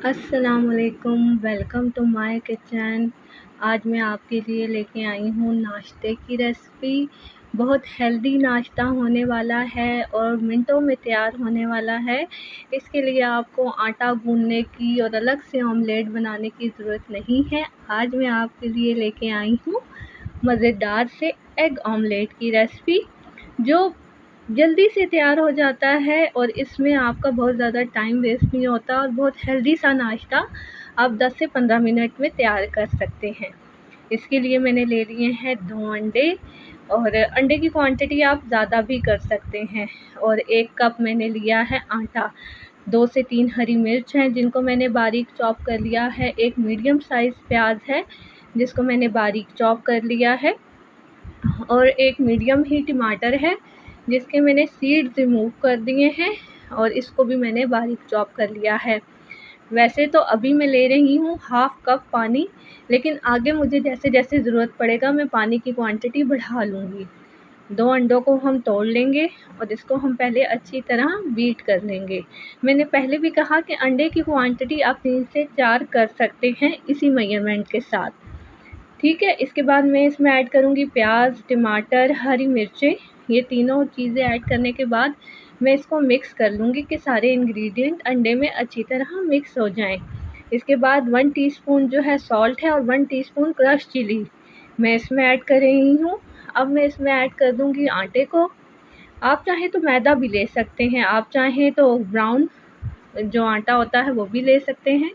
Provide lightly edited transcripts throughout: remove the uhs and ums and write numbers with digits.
अस्सलामुअलैकुम, welcome to my kitchen. आज मैं आपके लिए लेके आई हूँ नाश्ते की रेसिपी। बहुत हेल्दी नाश्ता होने वाला है और मिनटों में तैयार होने वाला है। इसके लिए आपको आटा गूँदने की और अलग से ऑमलेट बनाने की ज़रूरत नहीं है। आज मैं आपके लिए लेके आई हूँ मज़ेदार से एग ऑमलेट की रेसिपी, जो जल्दी से तैयार हो जाता है और इसमें आपका बहुत ज़्यादा टाइम वेस्ट नहीं होता और बहुत हेल्दी सा नाश्ता आप 10 से 15 मिनट में तैयार कर सकते हैं। इसके लिए मैंने ले लिए हैं 2 अंडे और अंडे की क्वांटिटी आप ज़्यादा भी कर सकते हैं। और 1 कप मैंने लिया है आटा। 2 से 3 हरी मिर्च हैं जिनको मैंने बारीक चॉप कर लिया है। एक मीडियम साइज़ प्याज है जिसको मैंने बारीक चॉप कर लिया है और एक मीडियम ही टमाटर है जिसके मैंने सीड्स रिमूव कर दिए हैं और इसको भी मैंने बारीक चॉप कर लिया है। वैसे तो अभी मैं ले रही हूँ हाफ़ कप पानी, लेकिन आगे मुझे जैसे जैसे ज़रूरत पड़ेगा मैं पानी की क्वांटिटी बढ़ा लूँगी। 2 अंडों को हम तोड़ लेंगे और इसको हम पहले अच्छी तरह बीट कर लेंगे। मैंने पहले भी कहा कि अंडे की क्वांटिटी आप 3 से 4 कर सकते हैं इसी मेजरमेंट के साथ। ठीक है, इसके बाद मैं इसमें ऐड करूँगी प्याज, टमाटर, हरी मिर्चें। ये तीनों चीज़ें ऐड करने के बाद मैं इसको मिक्स कर लूँगी कि सारे इंग्रेडिएंट अंडे में अच्छी तरह मिक्स हो जाएँ। इसके बाद 1 टीस्पून जो है सॉल्ट है और 1 टीस्पून क्रश चिली मैं इसमें ऐड कर रही हूँ। अब मैं इसमें ऐड कर दूँगी आटे को। आप चाहें तो मैदा भी ले सकते हैं, आप चाहें तो ब्राउन जो आटा होता है वो भी ले सकते हैं।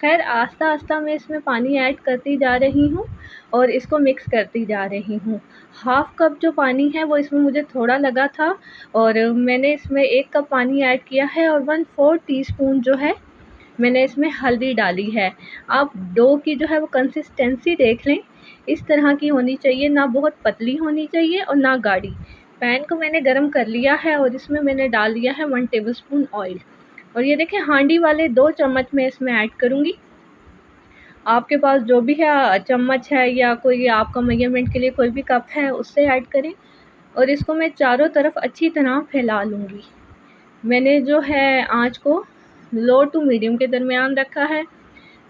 ख़ैर आस्ता-आस्ता मैं इसमें पानी ऐड करती जा रही हूँ और इसको मिक्स करती जा रही हूँ। हाफ़ कप जो पानी है वो इसमें मुझे थोड़ा लगा था और मैंने इसमें 1 कप पानी ऐड किया है और 1/4 टीस्पून जो है मैंने इसमें हल्दी डाली है। आप डो की जो है वो कंसिस्टेंसी देख लें, इस तरह की होनी चाहिए, ना बहुत पतली होनी चाहिए और ना गाढ़ी। पैन को मैंने गरम कर लिया है और इसमें मैंने डाल दिया है 1 टेबलस्पून ऑयल और ये देखें हांडी वाले 2 चम्मच मैं इसमें ऐड करूँगी। आपके पास जो भी है चम्मच है या कोई आपका मेजरमेंट के लिए कोई भी कप है उससे ऐड करें और इसको मैं चारों तरफ अच्छी तरह फैला लूँगी। मैंने जो है आँच को लो टू मीडियम के दरमियान रखा है।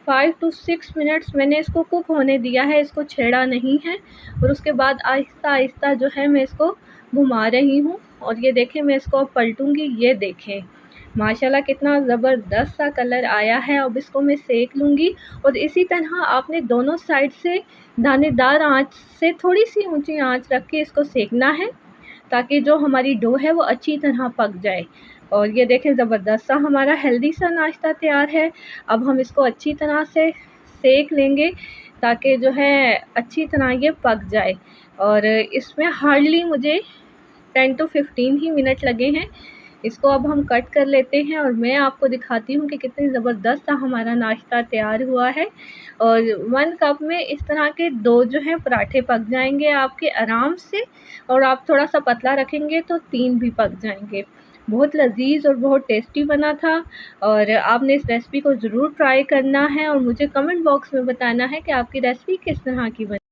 5 टू 6 मिनट्स मैंने इसको कुक होने दिया है, इसको छेड़ा नहीं है और उसके बाद आहिस्ता-आहिस्ता जो है मैं इसको घुमा रही हूँ और ये देखें मैं इसको अब पलटूँगी। ये देखें माशाल्लाह कितना ज़बरदस्त सा कलर आया है। अब इसको मैं सेक लूँगी और इसी तरह आपने दोनों साइड से दानेदार आँच से थोड़ी-सी ऊँची आँच रख के इसको सेकना है ताकि जो हमारी डो है वो अच्छी तरह पक जाए। और ये देखें ज़बरदस्त सा हमारा हेल्दी सा नाश्ता तैयार है। अब हम इसको अच्छी तरह से सेक लेंगे ताकि जो है अच्छी तरह ये पक जाए और इसमें हार्डली मुझे 10 टू 15 ही मिनट लगे हैं। इसको अब हम कट कर लेते हैं और मैं आपको दिखाती हूँ कि कितनी ज़बरदस्त सा हमारा नाश्ता तैयार हुआ है। और 1 कप में इस तरह के 2 जो हैं पराठे पक जाएँगे आपके आराम से और आप थोड़ा-सा पतला रखेंगे तो 3 भी पक जाएँगे। बहुत लज़ीज़ और बहुत टेस्टी बना था और आपने इस रेसिपी को ज़रूर ट्राई करना है और मुझे कमेंट बॉक्स में बताना है कि आपकी रेसिपी किस तरह की बनी।